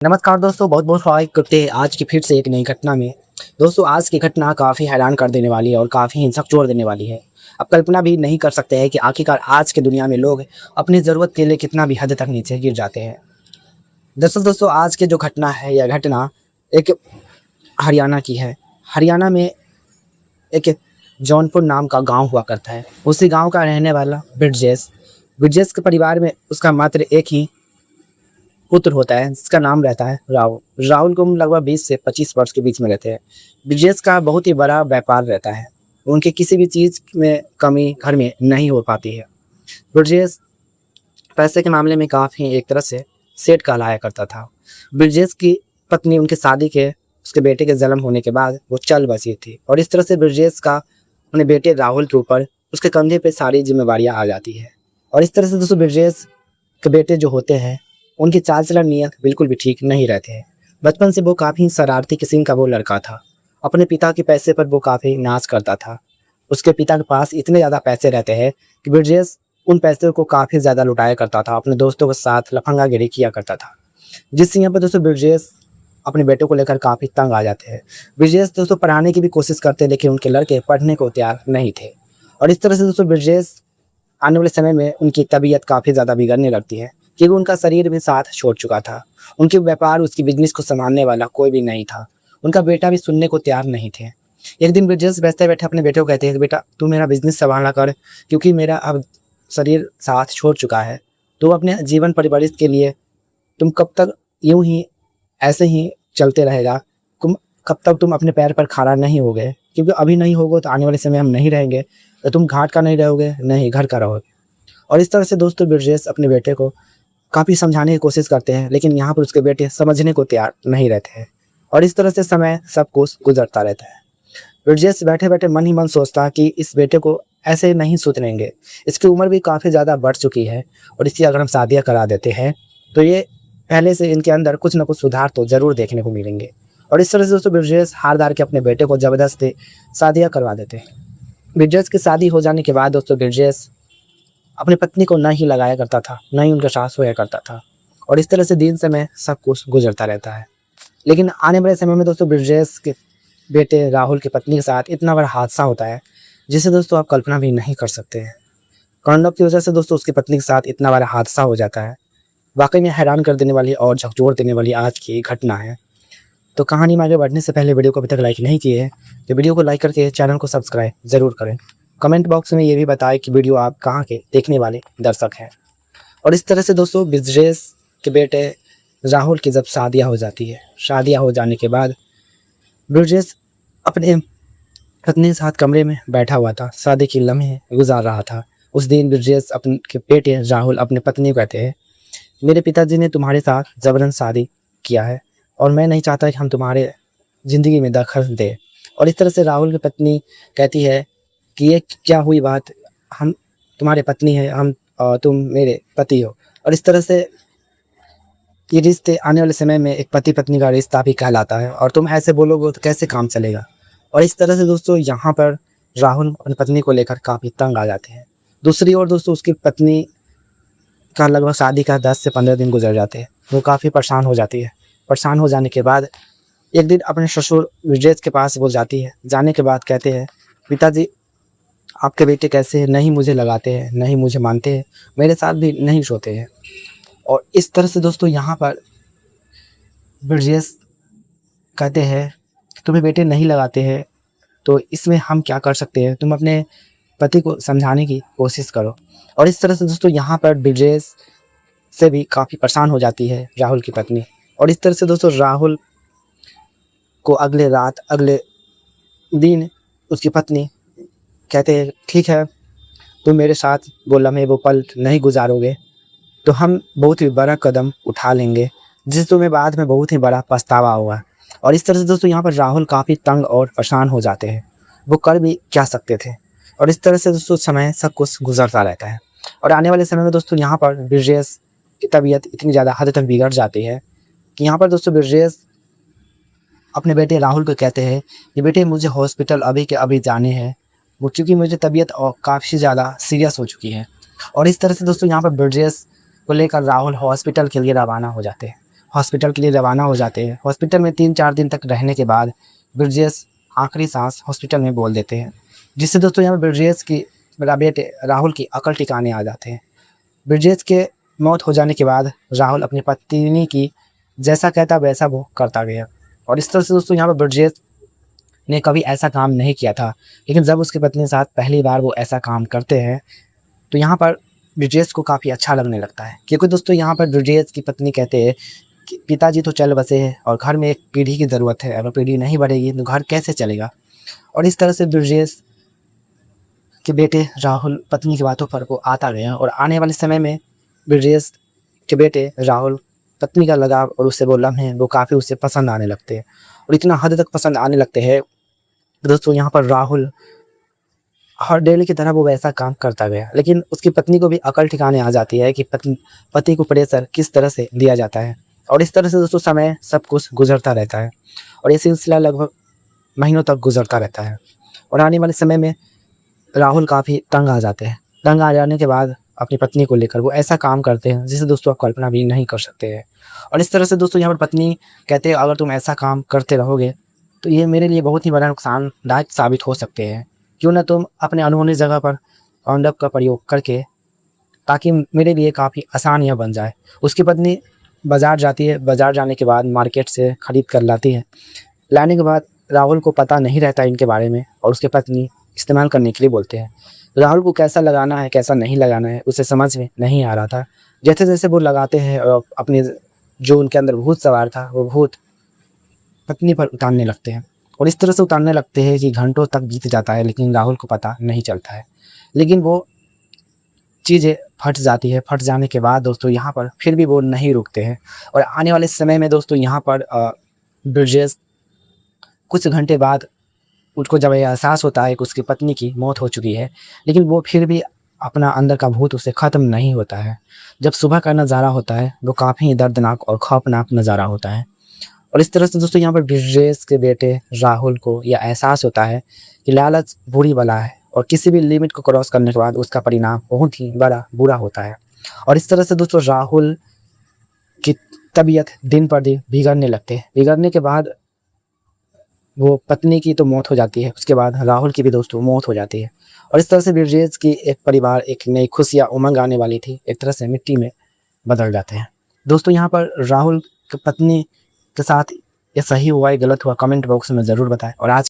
नमस्कार दोस्तों, बहुत बहुत स्वागत करते हैं आज की फिर से एक नई घटना में। दोस्तों, आज की घटना काफ़ी हैरान कर देने वाली है और काफ़ी हिंसक जोड़ देने वाली है। आप कल्पना भी नहीं कर सकते हैं कि आखिरकार आज के दुनिया में लोग अपनी ज़रूरत के लिए कितना भी हद तक नीचे गिर जाते हैं। दरअसल दोस्तों, आज की जो घटना है, यह घटना एक हरियाणा की है। हरियाणा में एक जौनपुर नाम का गाँव हुआ करता है। उसी गाँव का रहने वाला ब्रजेश ब्रजेश के परिवार में उसका मात्र एक ही पुत्र होता है जिसका नाम रहता है राहुल। राहुल को लगभग 20 से 25 वर्ष के बीच में रहते हैं। ब्रजेश का बहुत ही बड़ा व्यापार रहता है। उनके किसी भी चीज़ में कमी घर में नहीं हो पाती है। ब्रजेश पैसे के मामले में काफ़ी एक तरह से सेठ कहलाया करता था। ब्रजेश की पत्नी उनकी शादी के उसके बेटे के जन्म होने के बाद वो चल बसी थी और इस तरह से ब्रजेश का अपने बेटे राहुल के ऊपर उसके कंधे पे सारी जिम्मेवारियाँ आ जाती है। और इस तरह से दोस्तों, ब्रजेश के बेटे जो होते हैं उनकी चाल चलन नियत बिल्कुल भी ठीक नहीं रहते हैं। बचपन से वो काफ़ी शरारती किस्म का वो लड़का था। अपने पिता के पैसे पर वो काफ़ी नाश करता था। उसके पिता के पास इतने ज़्यादा पैसे रहते हैं कि ब्रजेश उन पैसों को काफ़ी ज़्यादा लुटाया करता था, अपने दोस्तों के साथ लफंगागिरी किया करता था। जिससे यहाँ पर दोस्तों ब्रजेश अपने बेटों को लेकर काफ़ी तंग आ जाते हैं। ब्रजेश दोस्तों पढ़ाने की भी कोशिश करते हैं, लेकिन उनके लड़के पढ़ने को तैयार नहीं थे। और इस तरह से दोस्तों ब्रजेश आने वाले समय में उनकी तबीयत काफ़ी ज़्यादा बिगड़ने लगती है, क्योंकि उनका शरीर भी साथ छोड़ चुका था। उनके व्यापार, उसकी बिजनेस को संभालने वाला कोई भी नहीं था। उनका बेटा भी सुनने को तैयार नहीं थे। एक दिन ब्रजेश बैठते बैठे अपने बेटे को कहते हैं कि बेटा, तू मेरा बिजनेस संभाला कर, क्योंकि मेरा अब शरीर साथ छोड़ चुका है। तो अपने जीवन परिवारित के लिए तुम कब तक यूं ही ऐसे ही चलते रहेगा? कब तक तुम अपने पैर पर खड़ा नहीं होगे? क्योंकि अभी नहीं होगे तो आने वाले समय हम नहीं रहेंगे, तो तुम घाट का नहीं रहोगे, नहीं घर का रहोगे। और इस तरह से दोस्तों ब्रजेश अपने बेटे को काफ़ी समझाने की कोशिश करते हैं, लेकिन यहाँ पर उसके बेटे समझने को तैयार नहीं रहते हैं। और इस तरह से समय सब कुछ गुजरता रहता है। ब्रजेश बैठे बैठे मन ही मन सोचता कि इस बेटे को ऐसे नहीं सुधरेंगे, इसकी उम्र भी काफ़ी ज़्यादा बढ़ चुकी है और इसकी अगर हम शादियाँ करा देते हैं तो ये पहले से इनके अंदर कुछ ना कुछ सुधार तो ज़रूर देखने को मिलेंगे। और इस तरह से दोस्तों ब्रजेश हार धार के अपने बेटे को ज़बरदस्ती शादियाँ करवा देते हैं। ब्रजेश की शादी हो जाने के बाद दोस्तों ब्रजेश अपनी पत्नी को न ही लगाया करता था, न ही उनका साथ सोया करता था। और इस तरह से दिन समय सब कुछ गुजरता रहता है। लेकिन आने वाले समय में दोस्तों ब्रजेश के बेटे राहुल की पत्नी के साथ इतना बड़ा हादसा होता है, जिसे दोस्तों आप कल्पना भी नहीं कर सकते हैं। कर्णव की वजह से दोस्तों उसकी पत्नी के साथ इतना बड़ा हादसा हो जाता है। वाकई में हैरान कर देने वाली और झकझोर देने वाली आज की घटना है। तो कहानी में आगे बढ़ने से पहले वीडियो को अभी तक लाइक नहीं किए हैं तो वीडियो को लाइक करके चैनल को सब्सक्राइब ज़रूर करें। कमेंट बॉक्स में ये भी बताएं कि वीडियो आप कहाँ के देखने वाले दर्शक हैं। और इस तरह से दोस्तों ब्रजेश के बेटे राहुल की जब शादियाँ हो जाती है, शादियाँ हो जाने के बाद ब्रजेश अपने पत्नी के साथ कमरे में बैठा हुआ था, शादी के लम्हे गुजार रहा था। उस दिन ब्रजेश अपने के बेटे राहुल अपने पत्नी को कहते हैं, मेरे पिताजी ने तुम्हारे साथ ज़बरन शादी किया है और मैं नहीं चाहता कि हम तुम्हारे ज़िंदगी में दखल दें। और इस तरह से राहुल की पत्नी कहती है कि ये क्या हुई बात, हम तुम्हारे पत्नी हैं, तुम मेरे पति हो। और इस तरह से ये रिश्ते आने वाले समय में एक पति पत्नी का रिश्ता भी कहलाता है, और तुम ऐसे बोलोगे तो कैसे काम चलेगा। और इस तरह से दोस्तों यहाँ पर राहुल अपनी पत्नी को लेकर काफ़ी तंग आ जाते हैं। दूसरी ओर दोस्तों उसकी पत्नी का लगभग शादी का 10 से 15 दिन गुजर जाते हैं। वो काफ़ी परेशान हो जाती है। परेशान हो जाने के बाद एक दिन अपने ससुर ब्रजेश के पास वो जाती है। जाने के बाद कहते हैं, पिताजी आपके बेटे कैसे हैं, नहीं मुझे लगाते हैं, नहीं मुझे मानते हैं, मेरे साथ भी नहीं सोते हैं। और इस तरह से दोस्तों यहाँ पर ब्रजेश कहते हैं, तुम्हें बेटे नहीं लगाते हैं तो इसमें हम क्या कर सकते हैं, तुम अपने पति को समझाने की कोशिश करो। और इस तरह से दोस्तों यहाँ पर ब्रजेश से भी काफ़ी परेशान हो जाती है राहुल की पत्नी। और इस तरह से दोस्तों राहुल को अगले दिन उसकी पत्नी कहते हैं, ठीक है तुम मेरे साथ वो लम्हे वो पल नहीं गुजारोगे तो हम बहुत ही बड़ा कदम उठा लेंगे, जिससे तुम्हें बाद में बहुत ही बड़ा पछतावा होगा। और इस तरह से दोस्तों यहाँ पर राहुल काफ़ी तंग और परेशान हो जाते हैं, वो कर भी क्या सकते थे। और इस तरह से दोस्तों समय सब कुछ गुजरता रहता है। और आने वाले समय में दोस्तों यहाँ पर ब्रजेश की तबीयत इतनी ज़्यादा हद तक बिगड़ जाती है कि यहाँ पर दोस्तों ब्रजेश अपने बेटे राहुल को कहते हैं कि बेटे मुझे हॉस्पिटल अभी के अभी जाने हैं, वो चूँकि मुझे तबीयत और काफ़ी ज़्यादा सीरियस हो चुकी है। और इस तरह से दोस्तों यहाँ पर ब्रजेश को लेकर राहुल हॉस्पिटल के लिए रवाना हो जाते हैं। हॉस्पिटल के लिए रवाना हो जाते हैं। हॉस्पिटल में 3-4 दिन तक रहने के बाद ब्रिजेश आखिरी सांस हॉस्पिटल में बोल देते हैं, जिससे दोस्तों यहाँ पर ब्रिजेश की बेटे राहुल की अकल ठिकाने आ जाते हैं। ब्रिजेश के मौत हो जाने के बाद राहुल अपनी पत्नी की जैसा कहता वैसा वो करता गया। और इस तरह से दोस्तों यहाँ पर ब्रिजेश ने कभी ऐसा काम नहीं किया था, लेकिन जब उसकी पत्नी के साथ पहली बार वो ऐसा काम करते हैं तो यहाँ पर ब्रिजेश को काफ़ी अच्छा लगने लगता है। क्योंकि दोस्तों यहाँ पर ब्रिजेश की पत्नी कहते हैं कि पिताजी तो चल बसे हैं और घर में एक पीढ़ी की ज़रूरत है, अगर पीढ़ी नहीं बढ़ेगी तो घर कैसे चलेगा। और इस तरह से ब्रिजेश के बेटे राहुल पत्नी की बातों पर वो आता गया और आने वाले समय में ब्रिजेश के बेटे राहुल पत्नी का लगाव और उससे वो लम्हे वो काफ़ी उससे पसंद आने लगते हैं और इतना हद तक पसंद आने लगते हैं दोस्तों यहाँ पर राहुल हर डेली की तरह वो वैसा काम करता गया। लेकिन उसकी पत्नी को भी अकल ठिकाने आ जाती है कि पति को प्रेशर किस तरह से दिया जाता है। और इस तरह से दोस्तों समय सब कुछ गुजरता रहता है और ये सिलसिला लगभग महीनों तक गुजरता रहता है। और आने वाले समय में राहुल काफ़ी तंग आ जाते हैं। तंग आ जाने के बाद अपनी पत्नी को लेकर वो ऐसा काम करते हैं जिसे दोस्तों आप कल्पना भी नहीं कर सकते हैं। और इस तरह से दोस्तों यहाँ पर पत्नी कहते हैं अगर तुम ऐसा काम करते रहोगे तो ये मेरे लिए बहुत ही बड़ा नुकसानदायक साबित हो सकते हैं। क्यों ना तुम अपने अनहोनी जगह पर कांडम का प्रयोग करके, ताकि मेरे लिए काफ़ी आसान यह बन जाए। उसकी पत्नी बाज़ार जाती है, बाज़ार जाने के बाद मार्केट से ख़रीद कर लाती है। लाने के बाद राहुल को पता नहीं रहता इनके बारे में और उसके पत्नी इस्तेमाल करने के लिए बोलते हैं। राहुल को कैसा लगाना है कैसा नहीं लगाना है उसे समझ में नहीं आ रहा था। जैसे जैसे वो लगाते हैं और अपने जो उनके अंदर भूत सवार था वो भूत पत्नी पर उतारने लगते हैं और इस तरह से उतारने लगते हैं कि घंटों तक बीत जाता है, लेकिन राहुल को पता नहीं चलता है। लेकिन वो चीज़ें फट जाती है। फट जाने के बाद दोस्तों यहाँ पर फिर भी वो नहीं रुकते हैं और आने वाले समय में दोस्तों यहाँ पर ब्रिजेश कुछ घंटे बाद उसको जब ये एहसास होता है कि उसकी पत्नी की मौत हो चुकी है, लेकिन वो फिर भी अपना अंदर का भूत उससे ख़त्म नहीं होता है। जब सुबह का नज़ारा होता है वो काफ़ी दर्दनाक और खौफनाक नज़ारा होता है। और इस तरह से दोस्तों यहाँ पर ब्रिजेश के बेटे राहुल को यह एहसास होता है कि लालच बुरी बला है और किसी भी लिमिट को क्रॉस करने के बाद उसका परिणाम बहुत ही बड़ा बुरा होता है। और इस तरह से दोस्तों राहुल की तबीयत दिन पर दिन बिगड़ने लगते हैं। बिगड़ने के बाद वो पत्नी की तो मौत हो जाती है, उसके बाद राहुल की भी दोस्तों मौत हो जाती है। और इस तरह से ब्रिजेश की एक परिवार, एक नई खुशियाँ उमंग आने वाली थी, एक तरह से मिट्टी में बदल जाते हैं। दोस्तों यहाँ पर राहुल की पत्नी के साथ ये सही हुआ या गलत हुआ कमेंट बॉक्स में ज़रूर बताएं। और आज